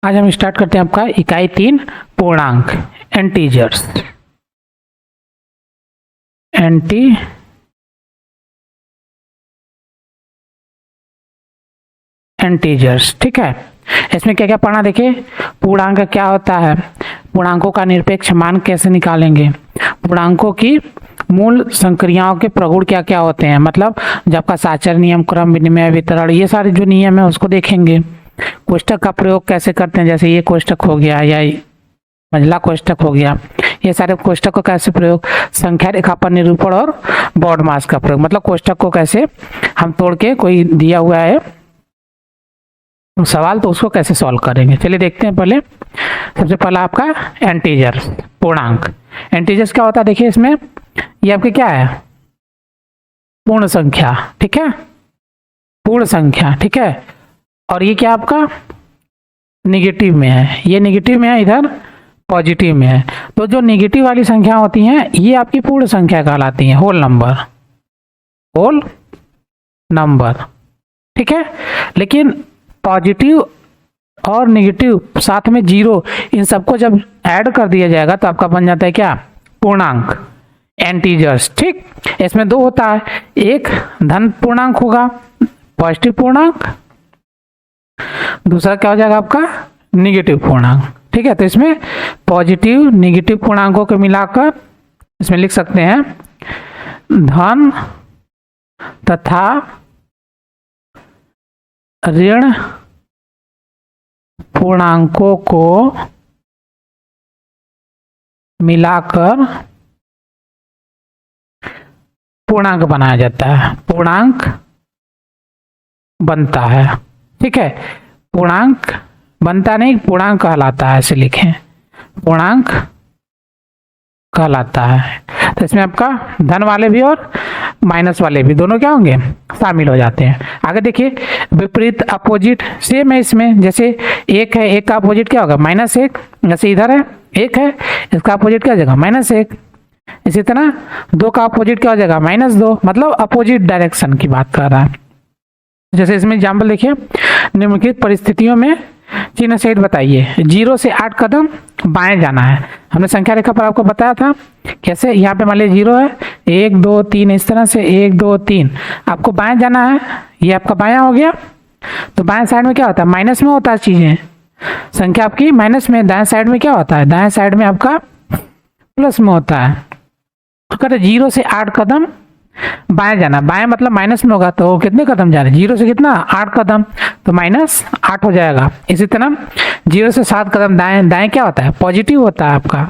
आज हम स्टार्ट करते हैं आपका इकाई 3 पूर्णांक एंटीजर्स। एंटीजर्स ठीक है। इसमें क्या क्या पढ़ना, देखिए पूर्णांक क्या होता है, पूर्णांकों का निरपेक्ष मान कैसे निकालेंगे, पूर्णांकों की मूल संक्रियाओं के प्रगुण क्या क्या होते हैं, मतलब जब आपका साचर नियम, क्रम विनिमय, वितरण, ये सारे जो नियम है उसको देखेंगे। कोष्टक का प्रयोग कैसे करते हैं, जैसे ये कोष्टक हो गया या मंझला कोष्टक हो गया, ये सारे कोष्टक को कैसे प्रयोग, संख्या रेखा पर निरूपण और बॉड मास का प्रयोग, मतलब कोष्टक को कैसे हम तोड़ के कोई दिया हुआ है सवाल तो उसको कैसे सॉल्व करेंगे। चलिए देखते हैं। पहले सबसे पहला आपका एंटीजर पूर्णांक। एंटीजर्स क्या होता है, देखिए इसमें ये आपकी क्या है, पूर्ण संख्या, ठीक है, पूर्ण संख्या, ठीक है। और ये क्या आपका निगेटिव में है, ये निगेटिव में है, इधर पॉजिटिव में है। तो जो निगेटिव वाली संख्या होती हैं ये आपकी पूर्ण संख्या कहलाती हैं, होल नंबर, ठीक है। लेकिन पॉजिटिव और नेगेटिव साथ में जीरो, इन सबको जब ऐड कर दिया जाएगा तो आपका बन जाता है क्या, पूर्णांक, एंटीजर्स, ठीक। इसमें दो होता है, एक धन पूर्णांक होगा पॉजिटिव पूर्णांक, दूसरा क्या हो जाएगा आपका निगेटिव पूर्णांक, ठीक है। तो इसमें पॉजिटिव निगेटिव पूर्णांकों को मिलाकर इसमें लिख सकते हैं धन तथा ऋण पूर्णांकों को मिलाकर पूर्णांक बनाया जाता है, पूर्णांक बनता है, ठीक है। पूर्णांक बनता नहीं, पूर्णांक कहलाता है, ऐसे लिखें, पूर्णांक कहलाता है। तो इसमें आपका धन वाले भी और माइनस वाले भी दोनों क्या होंगे, शामिल हो जाते हैं। आगे देखिए विपरीत अपोजिट सेम है इसमें, जैसे एक है, एक का अपोजिट क्या होगा -1, जैसे इधर है एक है, इसका अपोजिट क्या हो जाएगा -1। इसी तरह दो का अपोजिट क्या हो जाएगा -2, मतलब अपोजिट डायरेक्शन की बात कर रहा है। जैसे इसमें एग्जाम्पल देखिए, निम्नलिखित परिस्थितियों में चिन्ह सहित बताइए, 0 से 8 कदम बाएं जाना है। हमने संख्या रेखा पर आपको बताया था कैसे, यहाँ पे मान लीजिए 0 है, 1 2 3, इस तरह से 1 2 3 आपको बाएं जाना है, ये आपका बायां हो गया। तो बाएं साइड में क्या होता है, माइनस में होता है चीजें, संख्या आपकी माइनस में, दाएं साइड में क्या होता है, दाएं साइड में आपका प्लस में होता है। तो कहते 0 से 8 कदम बाएं जाना, बाएं मतलब माइनस में होगा, तो कितने कदम जा रहे हैं, 0 से कितना 8 कदम, तो -8 हो जाएगा। इसी तरह 0 से 7 कदम दाएं, दाएं क्या होता है, पॉजिटिव होता है आपका,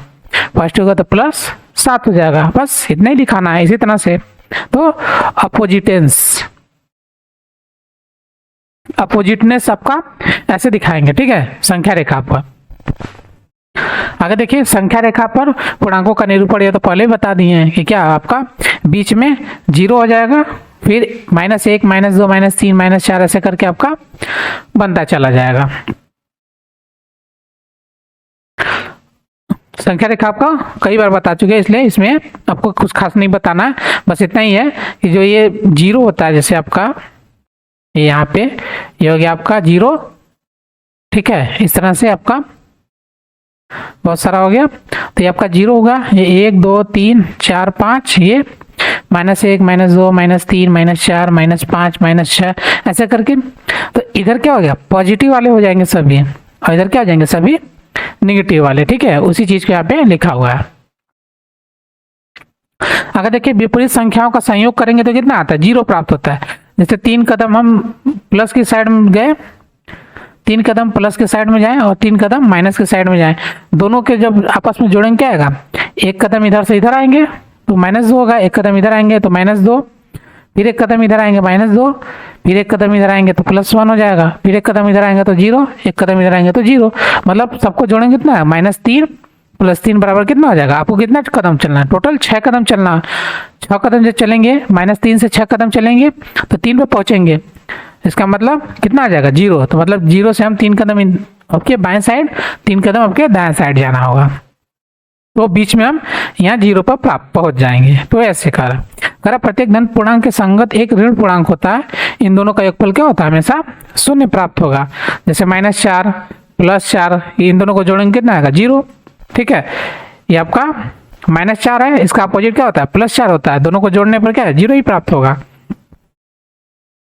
पॉजिटिव होगा तो +7 हो जाएगा, बस इतना ही दिखाना है। इसी तरह से तो अपोजिटनेस आपका ऐसे दिखाएंगे, ठीक है, संख्या रेखा पर। आगे देखिए संख्या रेखा पर पूर्णांकों का निरूपण, ये तो पहले ही बता दिए हैं कि क्या आपका बीच में 0 हो जाएगा, फिर -1 -2 -3 -4 ऐसे करके आपका बनता चला जाएगा। संख्या रेखा आपका कई बार बता चुके हैं, इसलिए इसमें आपको कुछ खास नहीं बताना है, बस इतना ही है कि जो ये 0 होता है, जैसे आपका यहाँ पे ये हो गया आपका 0, ठीक है, इस तरह से आपका बहुत सारा हो गया, तो ये आपका 0 होगा, ये 1 2 3 4 5, ये -1 -2 -3 -4 -5 -6 ऐसे करके। तो इधर क्या हो गया, पॉजिटिव वाले हो जाएंगे सभी, और इधर क्या हो जाएंगे सभी निगेटिव वाले, ठीक है, उसी चीज को यहाँ पे लिखा हुआ है। अगर देखिए विपरीत संख्याओं का संयोग करेंगे तो कितना आता है, 0 प्राप्त होता है। जैसे 3 कदम हम प्लस की साइड में गए, 3 कदम प्लस के साइड में जाएं और 3 कदम माइनस के साइड में जाएं, दोनों के जब आपस में जोड़ेंगे क्या आएगा, एक कदम इधर से इधर आएंगे तो -2 होगा, एक कदम इधर आएंगे तो -2, फिर एक कदम इधर आएंगे -2, फिर एक कदम इधर आएंगे तो +1 हो जाएगा, फिर एक कदम इधर आएंगे तो 0, एक कदम इधर आएंगे तो 0, मतलब सबको जोड़ेंगे कितना है, -3 + 3 बराबर कितना हो जाएगा, आपको कितना कदम चलना है, टोटल 6 कदम चलना है। 6 कदम जब चलेंगे, -3 से 6 कदम चलेंगे तो 3 पे पहुंचेंगे, इसका मतलब कितना आ जाएगा 0, तो मतलब 0 से हम 3 कदम आपके बाएं साइड, 3 कदम आपके दाएं साइड जाना होगा, तो बीच में हम यहाँ 0 पर पहुंच जाएंगे। तो ऐसे करा प्रत्येक धन पूर्णांक के संगत एक ऋण पूर्णांक होता है, इन दोनों का योगफल क्या होता है, हमेशा 0 प्राप्त होगा। जैसे -4 +4, ये इन दोनों को जोड़ेंगे कितना आएगा 0। ठीक है, ये आपका -4 है, इसका अपोजिट क्या होता है +4 होता है, दोनों को जोड़ने पर क्या है 0 ही प्राप्त होगा।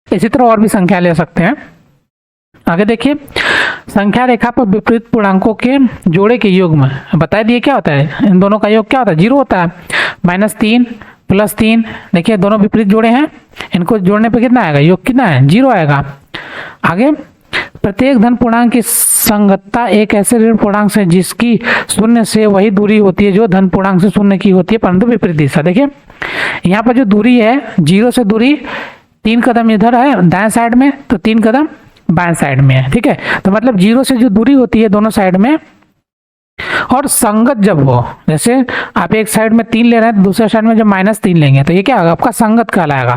इसी तरह और भी संख्या ले सकते हैं। आगे देखिए, संख्या रेखा पर विपरीत पूर्णांकों के जोड़े के योग में बता दिए क्या होता है, इन दोनों का योग क्या होता है 0 होता है। -3 +3, देखिए दोनों विपरीत जोड़े हैं, इनको जोड़ने पर कितना आएगा, योग कितना है 0 आएगा। आगे, प्रत्येक धन पूर्णांक की संगतता एक ऐसे ऋण पूर्णांक से जिसकी शून्य से वही दूरी होती है जो धन पूर्णांक से शून्य की होती है परंतु विपरीत दिशा। देखिए यहाँ पर जो दूरी है 0 से दूरी 3 कदम इधर है दाएं साइड में, तो 3 कदम बाएं साइड में है। ठीक है, तो मतलब 0 से जो दूरी होती है दोनों साइड में, और संगत जब हो, जैसे आप एक साइड में 3 ले रहे हैं तो दूसरे साइड में जब -3 लेंगे तो ये क्या होगा आपका संगत कहलाएगा।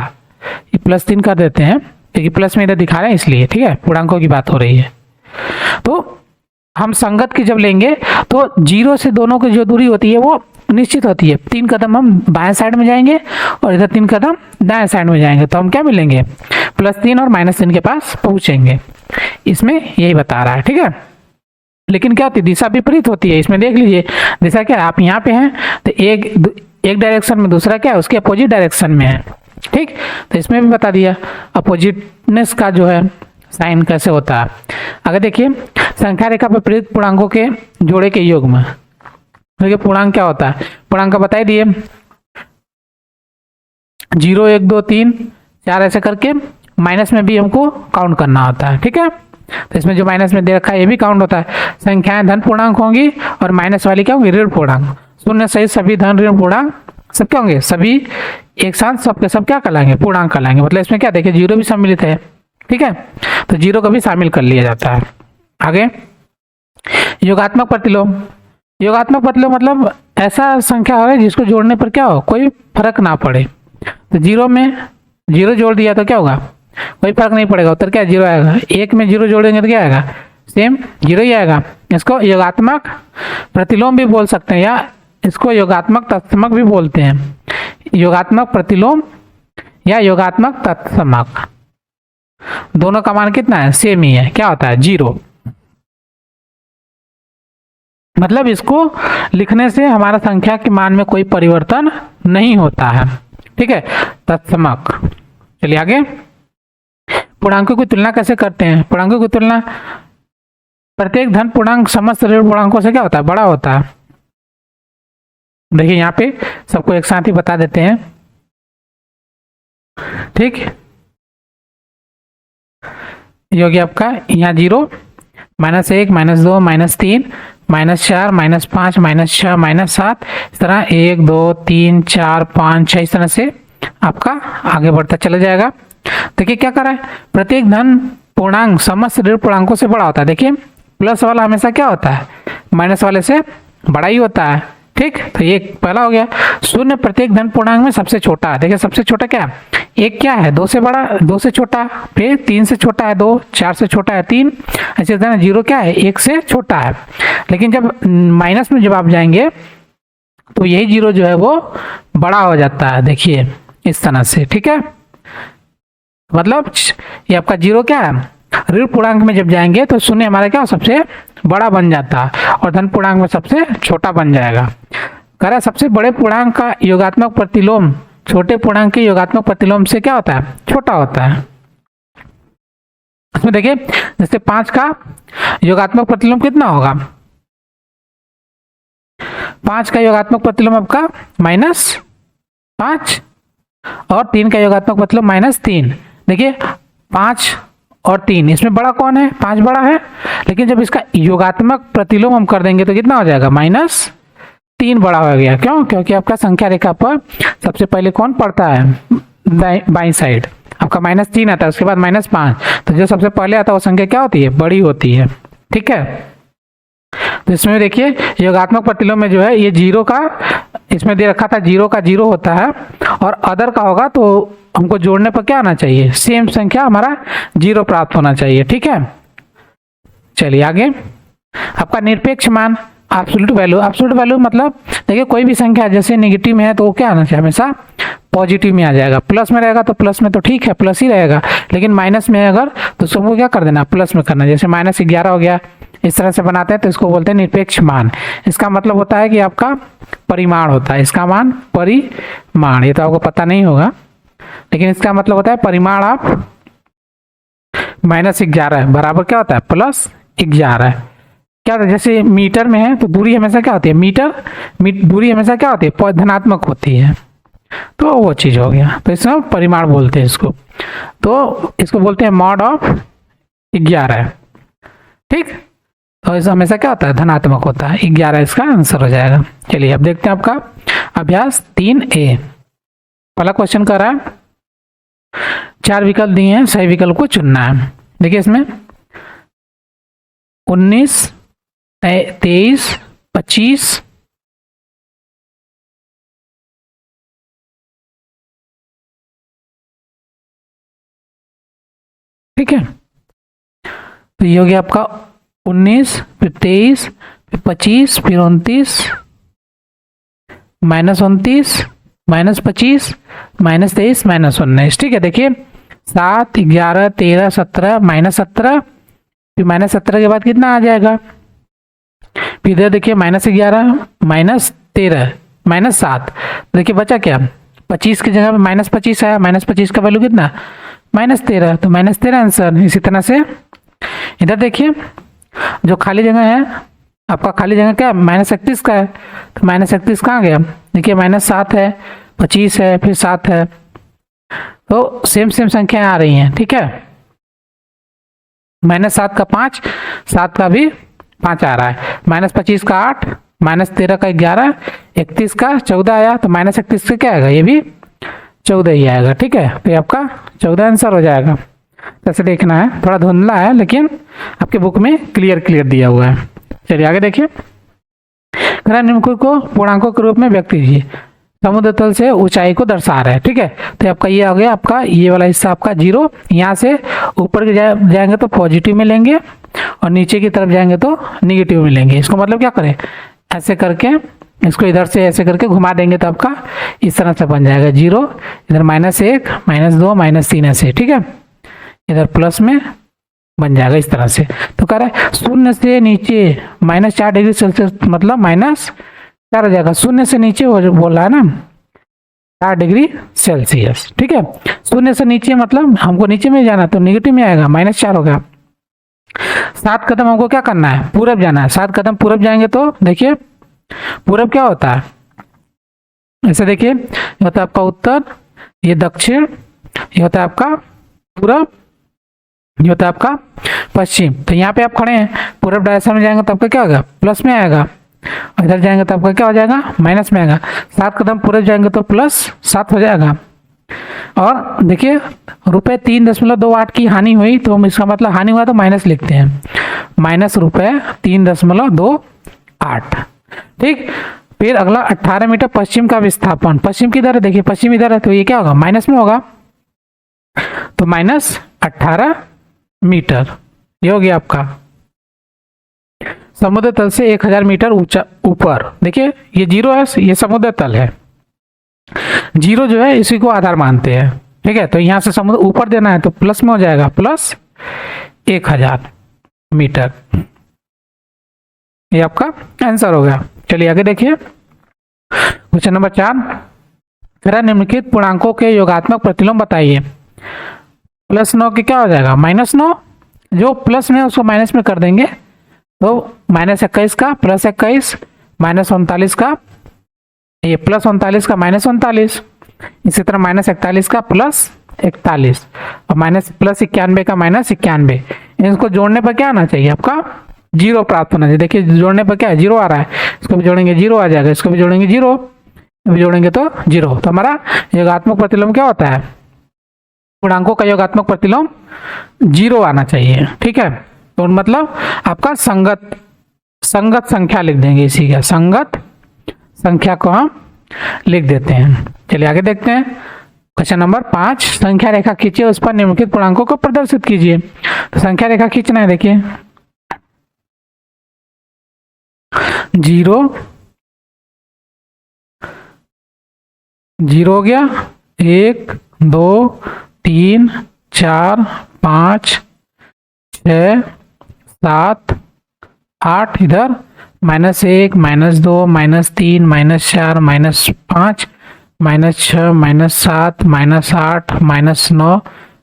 ये +3 कर देते हैं क्योंकि प्लस में इधर दिखा रहे हैं इसलिए। ठीक है, पूर्णांकों की बात हो रही है। तो हम संगत की जब लेंगे तो 0 से दोनों की जो दूरी होती है वो निश्चित होती है। 3 कदम हम बाएं साइड में जाएंगे और इधर 3 कदम दाएं साइड में जाएंगे तो हम क्या मिलेंगे +3 और -3 के पास पहुंचेंगे। इसमें यही बता रहा है। ठीक है, लेकिन क्या होती है दिशा विपरीत होती है। इसमें देख लीजिए दिशा क्या है, आप यहाँ पे हैं तो एक डायरेक्शन में, दूसरा क्या है उसके अपोजिट डायरेक्शन में है। ठीक, तो इसमें भी बता दिया अपोजिटनेस का जो है साइन कैसे होता है। अगर देखिए, संख्या रेखा पर विपरीत पूर्णांकों के जोड़े के योग में, देखिए पूर्णांक क्या होता है, पूर्णांक का बता दिए 0 1 2 3 4 ऐसे करके माइनस में भी हमको काउंट करना होता है। ठीक है, तो इसमें जो माइनस में दे रखा है ये भी काउंट होता है। संख्याएं धन पूर्णांक होंगी और माइनस वाली क्या होंगी ऋण पूर्णांक। शून्य सहित सभी धन ऋण पूर्णांक सब क्या होंगे, सभी एक साथ सबके सब क्या कहलाएंगे पूर्णांक कहलाएंगे। मतलब इसमें क्या देखिए 0 भी सम्मिलित है। ठीक है, तो 0 को भी शामिल कर लिया जाता है। आगे, योगात्मक प्रतिलोम। योगात्मक प्रतिलोम मतलब ऐसा संख्या हो जिसको जोड़ने पर क्या हो कोई फर्क ना पड़े। तो 0 में 0 जोड़ दिया तो क्या होगा, कोई फर्क नहीं पड़ेगा, उत्तर क्या 0 आएगा। 1 में 0 जोड़ेंगे तो क्या आएगा, सेम 0 ही आएगा। इसको योगात्मक प्रतिलोम भी बोल सकते हैं या इसको योगात्मक तत्समक भी बोलते हैं। योगात्मक प्रतिलोम या योगात्मक तत्समक, दोनों का मान कितना है सेम ही है। क्या होता है 0। मतलब इसको लिखने से हमारा संख्या के मान में कोई परिवर्तन नहीं होता है। ठीक है, तत्समक। चलिए आगे, पूर्णांकों की तुलना कैसे करते हैं। पूर्णांकों की तुलना, प्रत्येक धन पूर्णांक समस्त ऋण पूर्णांकों से क्या होता है बड़ा होता है। देखिए यहाँ पे सबको एक साथ ही बता देते हैं। ठीक, योगी आपका यहाँ 0 -1 -2 -3 -4 -5 -6 -7 इस तरह 1 2 3 4 5 6 इस तरह से आपका आगे बढ़ता चला जाएगा। देखिए क्या कर रहा है, प्रत्येक धन पूर्णांक समस्त ऋण पूर्णांकों से बड़ा होता है। देखिए प्लस वाला हमेशा क्या होता है माइनस वाले से बड़ा ही होता है। ठीक, तो ये पहला हो गया। शून्य प्रत्येक धन पूर्णांक में सबसे छोटा है। देखिए सबसे छोटा क्या है, 1 क्या है 2 से बड़ा, 2 से छोटा, फिर 3 से छोटा है 2, 4 से छोटा है 3, ऐसे तरह 0 क्या है 1 से छोटा है। लेकिन जब माइनस में जब आप जाएंगे तो यही 0 जो है वो बड़ा हो जाता है। देखिए इस तरह से। ठीक है, मतलब ये आपका 0 क्या है ऋण पूर्णांक में जब जाएंगे तो शून्य हमारा क्या सबसे बड़ा बन जाता है और धन पूर्णांक में सबसे छोटा बन जाएगा। कह रहा सबसे बड़े पूर्णांक का योगात्मक प्रतिलोम छोटे पूर्णांक के योगात्मक प्रतिलोम से क्या होता है छोटा होता है। इसमें देखिए जैसे 5 का योगात्मक प्रतिलोम कितना होगा, 5 का योगात्मक प्रतिलोम आपका -5 और 3 का योगात्मक प्रतिलोम -3। देखिए 5 और 3 इसमें बड़ा कौन है, 5 बड़ा है, लेकिन जब इसका योगात्मक प्रतिलोम हम कर देंगे तो कितना हो जाएगा -3 बड़ा हो गया। क्यों, क्योंकि आपका संख्या रेखा पर सबसे पहले कौन पड़ता है बाईं साइड, आपका -3 आता है, उसके बाद -5, तो जो सबसे पहले आता है वो संख्या क्या होती है बड़ी होती है। ठीक है, तो इसमें देखिए योगात्मक प्रतिलोम में जो है ये 0 का इसमें दे रखा था 0 का 0 होता है और अदर का होगा तो हमको जोड़ने पर क्या आना चाहिए सेम संख्या हमारा 0 प्राप्त होना चाहिए। ठीक है, चलिए आगे, आपका निरपेक्ष मान एब्सोल्यूट वैल्यू। एब्सोल्यूट वैल्यू मतलब देखिए कोई भी संख्या जैसे नेगेटिव में है तो वो क्या आना चाहिए हमेशा पॉजिटिव में आ जाएगा। प्लस में रहेगा तो प्लस में तो ठीक है प्लस ही रहेगा, लेकिन माइनस में अगर तो सबको क्या कर देना प्लस में करना। जैसे -11 हो गया इस तरह से बनाते हैं तो इसको बोलते हैं निरपेक्ष मान। इसका मतलब होता है कि आपका परिमाण होता है, इसका मान परिमाण, ये तो आपको पता नहीं होगा, लेकिन इसका मतलब होता है परिमाण आप -11 बराबर क्या होता है +11। क्या होता है, जैसे मीटर में है तो दूरी हमेशा क्या होती है, दूरी हमेशा क्या होती है धनात्मक होती है, तो वो चीज हो गया, तो इसमें परिमाण बोलते हैं इसको, तो इसको बोलते हैं मॉड ऑफ 11। ठीक, तो इसमें हमेशा क्या होता है धनात्मक होता है, 11 इसका आंसर हो जाएगा। चलिए अब देखते हैं आपका अभ्यास 3A। पहला क्वेश्चन कर रहा है 4 विकल्प दिए हैं, सही विकल्प को चुनना है। देखिए इसमें 19, 23, 25, ठीक है, तो ये हो गया आपका 19, फिर 23, फिर 25, फिर 29, -29, -25, -23, -19। ठीक है, देखिए 7, 11, 13, 17, -17, फिर -17 के बाद कितना आ जाएगा, फिर इधर देखिए -11, -13, -7, देखिए बचा क्या, 25 की जगह पे -25 आया, -25 का वैल्यू कितना -13, तो -13 आंसर। इसी तरह से इधर देखिए जो खाली जगह है, आपका खाली जगह क्या -31 का है, तो -31 कहाँ गया, देखिए -7 है, 25 है, फिर 7 है, तो सेम संख्या आ रही हैं। ठीक है, -7 का 5, 7 का भी 5 आ रहा है, -25 का 8, -13 का 11, 31 का 14 आया, तो -31 का क्या आएगा, ये भी 14 ही आएगा। ठीक है, तो ये आपका 14 आंसर हो जाएगा। जैसे देखना है, थोड़ा धुंधला है लेकिन आपके बुक में क्लियर दिया हुआ है। चलिए आगे देखिए, निम्नलिखित को पूर्णांकों के रूप में व्यक्त कीजिए। समुद्र तल से ऊंचाई को दर्शा रहा है। ठीक है, तो आपका ये हो गया, आपका ये वाला हिस्सा आपका 0, यहाँ से ऊपर जाएंगे तो पॉजिटिव में लेंगे और नीचे की तरफ जाएंगे तो निगेटिव में लेंगे। इसको मतलब क्या करें, ऐसे करके इसको इधर से ऐसे करके घुमा देंगे तो आपका इस तरह से बन जाएगा 0, इधर -1, -2, -3 ऐसे। ठीक है, इधर प्लस में बन जाएगा इस तरह से। तो कह रहा है 0 से नीचे -4 डिग्री सेल्सियस, मतलब -4 हो जाएगा, 0 से नीचे बोल रहा है ना 4 डिग्री सेल्सियस। ठीक है, 0 से नीचे मतलब हमको नीचे में जाना, तो निगेटिव में आएगा, -4 हो गया। 7 कदम हमको क्या करना है, पूरब जाना है। 7 कदम पूरब जाएंगे तो देखिए पूरब क्या होता है, ऐसे देखिए, ये होता है आपका उत्तर, ये दक्षिण, ये होता है आपका पूरब, ये होता है आपका पश्चिम। तो यहाँ पे आप खड़े हैं, पूरब डायरेक्शन में जाएंगे तो आपका क्या होगा, प्लस में आएगा, और इधर जाएंगे तो आपका क्या हो जाएगा, माइनस में आएगा। 7 कदम पूरब जाएंगे तो +7 हो जाएगा। और देखिए ₹3.28 की हानि हुई, तो हम इसका मतलब हानि हुआ तो माइनस लिखते हैं, -3.28। ठीक, फिर अगला 18 मीटर पश्चिम का विस्थापन, पश्चिम किधर है, देखिए पश्चिम इधर है, तो ये क्या होगा, माइनस में होगा, तो -18 मीटर। ये हो गया आपका समुद्र तल से 1000 मीटर ऊंचा ऊपर। देखिए ये 0 है, ये समुद्र तल है, 0 जो है इसी को आधार मानते हैं। ठीक है, तो यहाँ से समुद्र ऊपर देना है तो प्लस में हो जाएगा, +1000 मीटर। ये आपका आंसर हो गया। चलिए आगे देखिए, क्वेश्चन नंबर 4, फिर निम्नलिखित पूर्णांकों के योगात्मक प्रतिलोम बताइए। +9 के क्या हो जाएगा, -9, जो प्लस में उसको माइनस में कर देंगे, तो -21 का +21, -39 का, ये +39 का -39, इसी तरह -41 का +41 और +91 का -91। इनको जोड़ने पर क्या आना चाहिए, आपका 0 प्राप्त होना चाहिए। देखिए जोड़ने पर क्या है, 0 आ रहा है, इसको भी जोड़ेंगे 0 आ जाएगा, इसको भी जोड़ेंगे 0, भी जोड़ेंगे तो 0। तो हमारा योगात्मक प्रतिलोम क्या होता है, पूर्णांकों का योगात्मक प्रतिलोम 0 आना चाहिए। ठीक है, तो मतलब आपका संगत संख्या लिख देंगे, इसी का संगत संख्या को हम लिख देते हैं। चलिए आगे देखते हैं, क्वेश्चन नंबर 5, संख्या रेखा खींचिए, उस पर निम्नलिखित पूर्णांकों को प्रदर्शित कीजिए। तो संख्या रेखा खींचना है, देखिए 0 0 हो गया, 1 2 3 4 5 6 7 8 इधर, -1, -2, -3, -4, -5, -6, -7, -8, -9,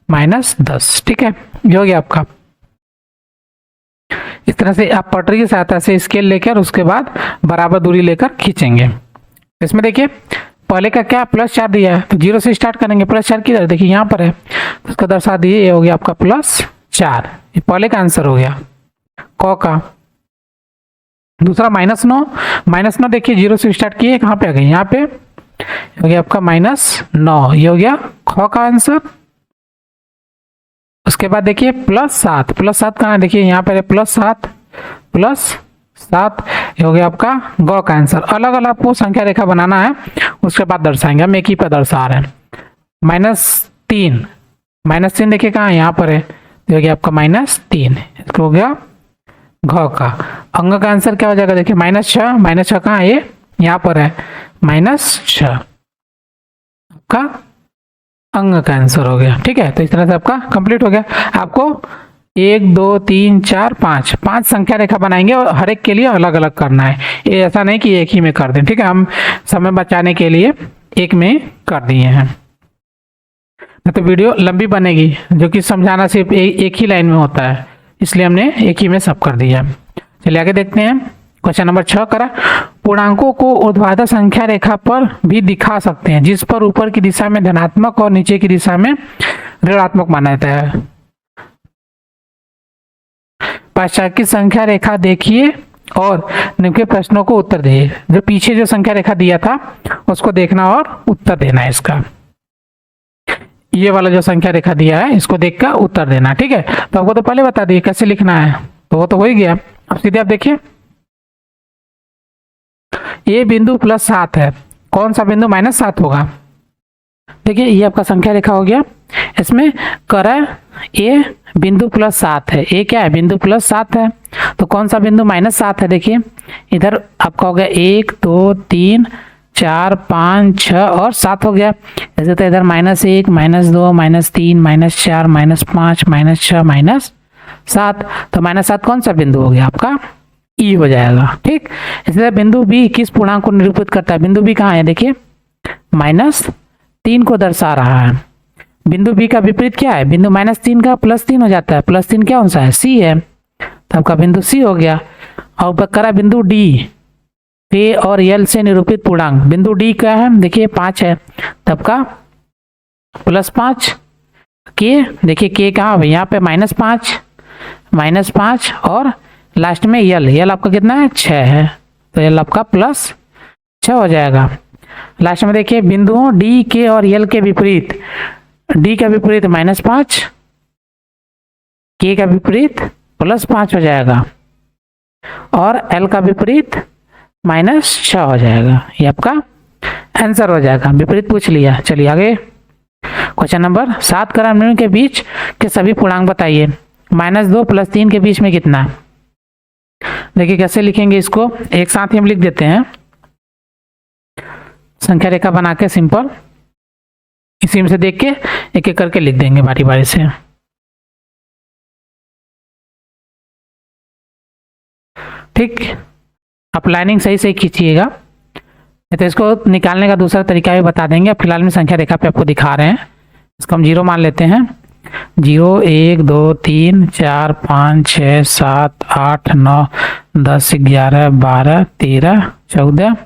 -10। ठीक है, ये हो गया आपका। इस तरह से आप पटरी की सहायता से स्केल लेकर उसके बाद बराबर दूरी लेकर खींचेंगे। इसमें देखिए पहले का क्या +4 दिया है, तो 0 से स्टार्ट करेंगे। +4 किधर, देखिए यहाँ पर है, तो उसका दर्शा दिए, ये हो गया आपका +4। ये पहले का आंसर हो गया क का। दूसरा -9, -9 देखिए 0 से स्टार्ट किए, कहाँ पे आ गए, यहाँ पे हो गया आपका -9, ये हो गया ख का आंसर। उसके बाद देखिए +7, +7 कहाँ है, देखिए यहाँ पर है +7, +7, ये हो गया आपका ग का आंसर। अलग अलग आपको संख्या रेखा बनाना है, उसके बाद दर्शाएंगे, हम एक ही पर दर्शा रहे हैं। -3, -3 देखिए कहाँ है, यहाँ पर है, तो हो गया आपका -3, इसको हो गया घ का। अंग का आंसर क्या हो जाएगा, देखिए -6, -6 कहाँ है, ये यहाँ पर है, -6 आपका अंग का आंसर हो गया। ठीक है, तो इस तरह से आपका कंप्लीट हो गया। आपको 1, 2, 3, 4, 5 संख्या रेखा बनाएंगे और हर एक के लिए अलग अलग करना है। ये ऐसा नहीं कि एक ही में कर दें। ठीक है, हम समय बचाने के लिए एक में कर दिए हैं, नहीं तो वीडियो लंबी बनेगी, जो कि समझाना सिर्फ एक ही लाइन में होता है, इसलिए हमने एक ही में सब कर दिया। चलिए आगे देखते हैं। क्वेश्चन नंबर 6 करा, पूर्णांकों को ऊर्ध्वाधर संख्या रेखा पर भी दिखा सकते हैं, जिस पर ऊपर की दिशा में धनात्मक और नीचे की दिशा में ऋणात्मक माना जाता है। पश्चात की संख्या रेखा देखिए और निम्नलिखित प्रश्नों को उत्तर दिए। जो पीछे जो संख्या रेखा दिया था उसको देखना और उत्तर देना है इसका। ये वाला जो संख्या रेखा दिया है इसको देखकर उत्तर देना। ठीक है, तो आपको तो पहले बता दिए कैसे लिखना है, तो वो तो हो ही गया। अब सीधे आप देखिए, ये बिंदु +7 है, कौन सा बिंदु -7 होगा। देखिए ये आपका संख्या रेखा हो गया, इसमें करा ये बिंदु +7 है, ये क्या है, बिंदु +7 है, तो कौन सा बिंदु -7 है, देखिए इधर आपका हो गया 1, 2, 3, 4, 5, 6 और 7 हो गया। ऐसे तो इधर -1, -2, -3, -4, -5, -6, -7, तो -7 कौन सा बिंदु हो गया आपका, ई हो जाएगा। ठीक, इसलिए बिंदु बी किस पूर्णांक को निरूपित करता है, बिंदु बी कहाँ है, देखिए -3 को दर्शा रहा है। बिंदु बी का विपरीत क्या है, बिंदु -3 का +3 हो जाता है, +3 क्या कौन सा है, सी है, तो आपका बिंदु सी हो गया। और बकरा बिंदु डी, पे और यल से निरूपित पूर्णांक, बिंदु डी क्या है, देखिए 5 है, तब का +5, के देखिए के कहाँ है, यहाँ पे -5 और लास्ट में यल आपका कितना है, 6 है, तो यल आपका +6 हो जाएगा। लास्ट में देखिए बिंदुओं डी के और यल के विपरीत, डी का विपरीत -5, के का विपरीत +5 हो जाएगा और एल का विपरीत -6 हो जाएगा। ये आपका आंसर हो जाएगा, विपरीत पूछ लिया। चलिए आगे क्वेश्चन नंबर 7 करा, निम्न के बीच के सभी पूर्णांक बताइए। -2 + 3 के बीच में कितना, देखिए कैसे लिखेंगे इसको, एक साथ ही हम लिख देते हैं, संख्या रेखा बना के सिंपल, इसी में से देख के एक एक करके लिख देंगे बारी बारी से। ठीक, आप लाइनिंग सही से खींचिएगा, तो इसको निकालने का दूसरा तरीका भी बता देंगे। फिलहाल में संख्या रेखा पे आपको दिखा रहे हैं, इसको हम 0 मान लेते हैं। 0, 1, 2, 3, 4, 5, 6, 7, 8, 9, 10, 11, 12, 13, 14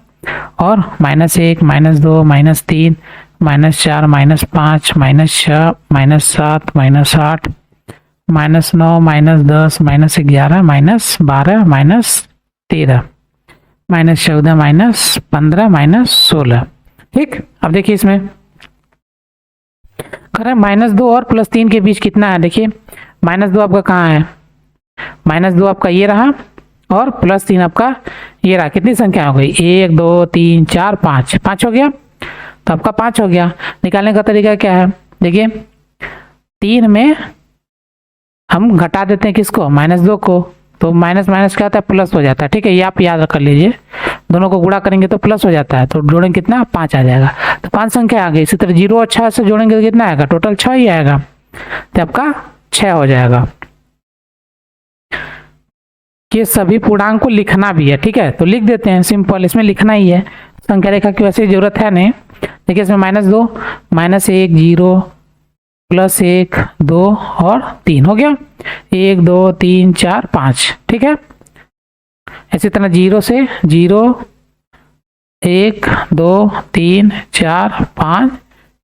और -1, -2, -3, -4, -5, -6, -7, -8, -9, -10, -11, -12, -13, -14, -15, -16। ठीक, अब देखिए इसमें करें -2 और +3 के बीच कितना है, देखिए -2 आपका कहाँ है, -2 आपका ये रहा और +3 आपका ये रहा। कितनी संख्या हो गई, 1, 2, 3, 4, 5 हो गया, तो आपका 5 हो गया। निकालने का तरीका क्या है, देखिए 3 में हम घटा देते हैं किसको, -2 को, तो माइनस माइनस क्या होता है, प्लस हो जाता है। ठीक है, ये आप याद कर लीजिए, दोनों को गुणा करेंगे तो प्लस हो जाता है, तो जोड़ेंगे कितना, 5 आ जाएगा, तो 5 संख्या आ गई। इसी तरह 0 और 6 से जोड़ेंगे तो कितना आएगा, टोटल 6 ही आएगा, तो आपका 6 हो जाएगा। कि सभी पूर्णांक को लिखना भी है, ठीक है, तो लिख देते हैं, सिंपल, इसमें लिखना ही है, संख्या रेखा की वैसे जरूरत है नहीं। देखिए इसमें -2, -1, 0, +1, 2 और 3 हो गया, 1 2 3 4 5, ठीक है। इसी तरह 0 से 0, 1 2 3 4 5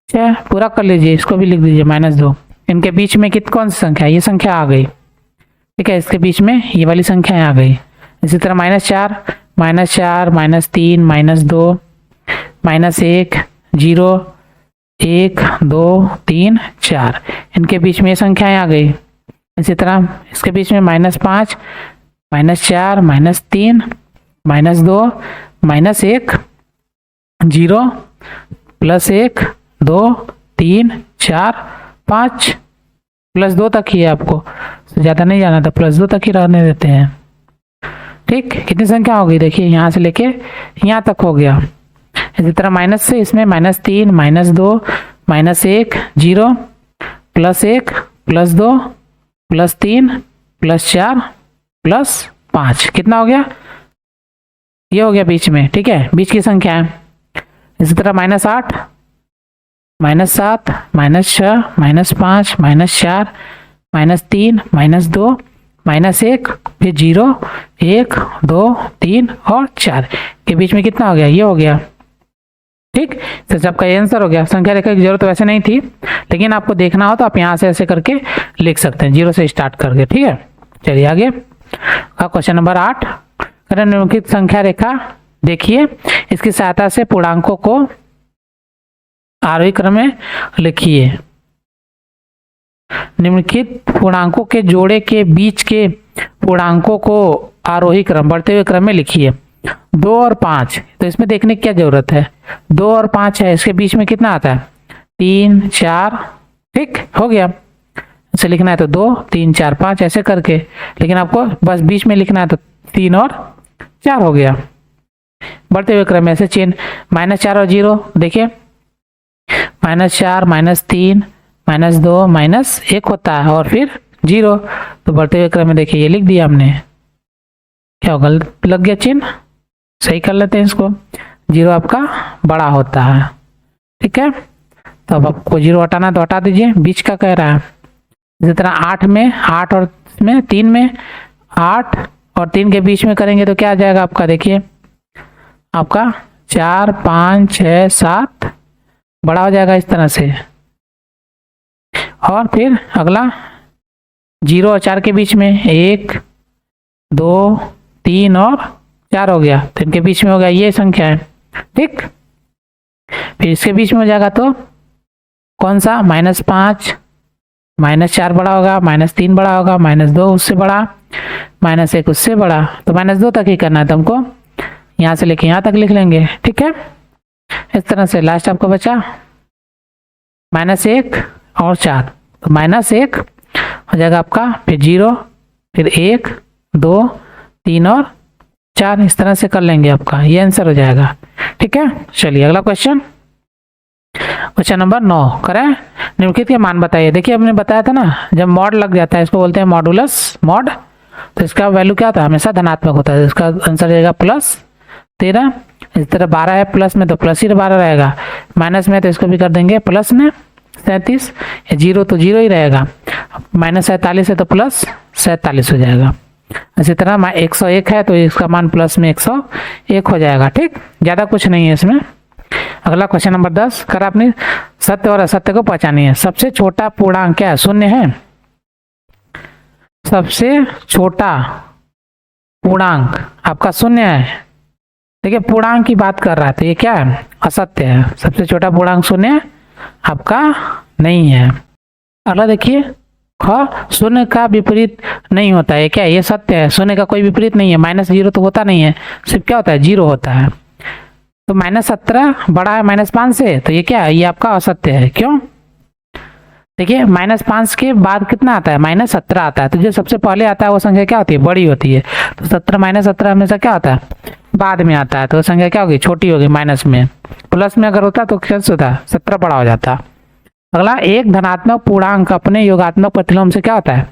6 पूरा कर लीजिए, इसको भी लिख दीजिए -2। इनके बीच में कौन सी संख्या है, ये संख्या आ गई, ठीक है, इसके बीच में ये वाली संख्या आ गई। इसी तरह -4, -4, -3, -2, -1, 0, 1 2 3 4, इनके बीच में ये संख्याएं आ गई। इसी तरह इसके बीच में -5, -4, -3, -2, -1, 0, +1 2 3 4 5, +2 तक ही है, आपको ज़्यादा नहीं जाना था, +2 तक ही रहने देते हैं, ठीक। कितनी संख्या हो गई, देखिए यहाँ से लेके यहाँ तक हो गया। इसी तरह माइनस से इसमें -3, -2, -1, 0, +1, +2, +3, +4, +5, कितना हो गया, ये हो गया बीच में, ठीक है, बीच की संख्या है। इसी तरह -8, -7, -6, -5, -4, -3, -2, -1, फिर 0, 1 2 3 और 4 के बीच में कितना हो गया, ये हो गया, ठीक। तो सबका ये आंसर हो गया। संख्या रेखा की जरूरत वैसे नहीं थी, लेकिन आपको देखना हो तो आप यहाँ से ऐसे करके लिख सकते हैं, 0 से स्टार्ट करके, ठीक है। चलिए आगे क्वेश्चन नंबर 8, निम्नलिखित संख्या रेखा देखिए, इसकी सहायता से पूर्णांकों को आरोही क्रम में लिखिए। निम्नलिखित पूर्णांकों के जोड़े के बीच के पूर्णांकों को आरोही क्रम, बढ़ते हुए क्रम में लिखिए। 2 और 5, तो इसमें देखने की क्या जरूरत है, 2 और 5 है, इसके बीच में कितना आता है, 3 4, ठीक हो गया। इसे लिखना है तो 2 3 4 5 ऐसे करके, लेकिन आपको बस बीच में लिखना है तो 3 और 4 हो गया। बढ़ते हुए क्रम में ऐसे चेन, -4 और 0, देखिए -4, -3, -2, -1 होता है और फिर 0, तो बढ़ते हुए क्रम में देखिए ये लिख दिया हमने, क्या होगा, लग गया चिन्ह, सही कर लेते हैं इसको। 0 आपका बड़ा होता है, ठीक है। तो अब आपको 0 हटाना तो हटा दीजिए, बीच का कह रहा है। इसी तरह 8 में 8 और में 3 में 8 और 3 के बीच में करेंगे तो क्या आ जाएगा आपका, देखिए आपका 4 5 6 7 बड़ा हो जाएगा इस तरह से। और फिर अगला 0 और 4 के बीच में 1 2 3 और 4 हो गया, तो इनके बीच में हो गया ये संख्या है, ठीक। फिर इसके बीच में हो जाएगा तो कौन सा, -5, -4 बड़ा होगा, -3 बड़ा होगा, -2 उससे बड़ा, -1 उससे बड़ा, तो -2 तक ही करना है तो हमको यहाँ से लेके यहाँ तक लिख लेंगे, ठीक है। इस तरह से लास्ट आपको बचा -1 और 4, तो -1 हो जाएगा आपका, फिर 0, फिर 1 2 3 और 4, इस तरह से कर लेंगे, आपका ये आंसर हो जाएगा, ठीक है। चलिए अगला क्वेश्चन नंबर 9 करें। निम्नलिखित के मान बताइए। देखिए हमने बताया था ना, जब मॉड लग जाता है इसको बोलते हैं मॉडुलस मॉड, तो इसका वैल्यू क्या था, हमेशा धनात्मक होता है, इसका आंसर रहेगा +13। इस तरह 12 है प्लस में तो प्लस ही 12 रहेगा, माइनस में तो इसको भी कर देंगे प्लस में 37, 0 तो 0 ही रहेगा, -47 है तो +47 हो जाएगा। इसी तरह 101 है तो इसका मान प्लस में 101 हो जाएगा, ठीक, ज़्यादा कुछ नहीं है इसमें। अगला क्वेश्चन नंबर 10 कर आपने सत्य और असत्य को पहचानिए। सबसे छोटा पूर्णांक क्या है, 0 है, सबसे छोटा पूर्णांक आपका 0 है। देखिए पूर्णांक की बात कर रहा है तो ये क्या है, असत्य है, सबसे छोटा पूर्णांक 0 आपका नहीं है। अगला देखिए ख, 0 का विपरीत नहीं होता है, क्या ये सत्य है, 0 का कोई विपरीत नहीं है, -0 तो होता नहीं है, सिर्फ क्या होता है 0 होता है। तो -17 बड़ा है -5 से, तो ये क्या है, ये आपका असत्य है। क्यों, देखिए -5 के बाद कितना आता है, -17 आता है, तो जो सबसे पहले आता है वो संख्या क्या होती है, बड़ी होती है। तो 17 -17 हमेशा क्या होता है, बाद में आता है, तो संख्या क्या होगी, छोटी होगी, माइनस में। प्लस में अगर होता तो क्या होता, 17 बड़ा हो जाता। अगला, एक धनात्मक पूर्णांक अपने योगात्मक प्रतिलोम से क्या होता है,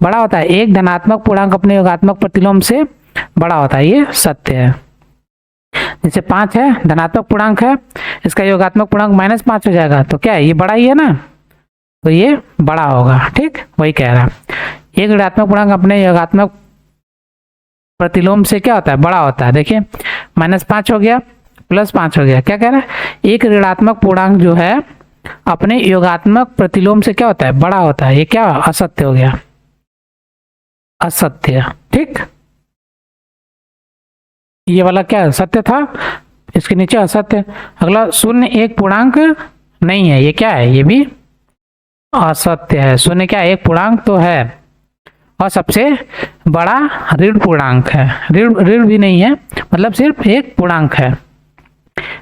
बड़ा होता है, एक धनात्मक पूर्णांक अपने योगात्मक प्रतिलोम से बड़ा होता है, ये सत्य है। जैसे 5 है, धनात्मक पूर्णांक है, इसका योगात्मक पूर्णांक -5 हो जाएगा, तो क्या है, ये बड़ा ही है ना, तो ये बड़ा होगा। ठीक, वही कह रहा है। एक ऋणात्मक पूर्णांक अपने योगात्मक प्रतिलोम से क्या होता है, बड़ा होता है। देखिए -5 हो गया, +5 हो गया, क्या कह रहा है, एक ऋणात्मक पूर्णांक जो है अपने योगात्मक प्रतिलोम से क्या होता है, बड़ा होता है। ये क्या असत्य हो गया, असत्य। ठीक, ये वाला क्या सत्य था, इसके नीचे असत्य। अगला 0 एक पूर्णांक नहीं है, ये क्या है, ये भी असत्य है। 0 क्या एक पूर्णांक तो है, और सबसे बड़ा ऋण पूर्णांक है, ऋण भी नहीं है, मतलब सिर्फ एक पूर्णांक है,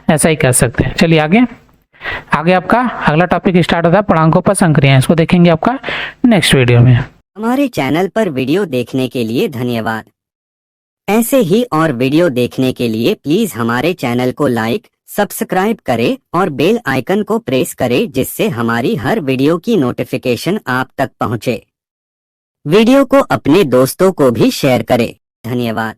ऐसा ही कह सकते हैं। चलिए आगे आपका अगला टॉपिक स्टार्ट होता है पूर्णांकों पर संक्रियाएं, इसको देखेंगे आपका नेक्स्ट वीडियो में। हमारे चैनल पर वीडियो देखने के लिए धन्यवाद। ऐसे ही और वीडियो देखने के लिए प्लीज हमारे चैनल को लाइक, सब्सक्राइब करें और बेल आइकन को प्रेस करें, जिससे हमारी हर वीडियो की नोटिफिकेशन आप तक पहुंचे। वीडियो को अपने दोस्तों को भी शेयर करें। धन्यवाद।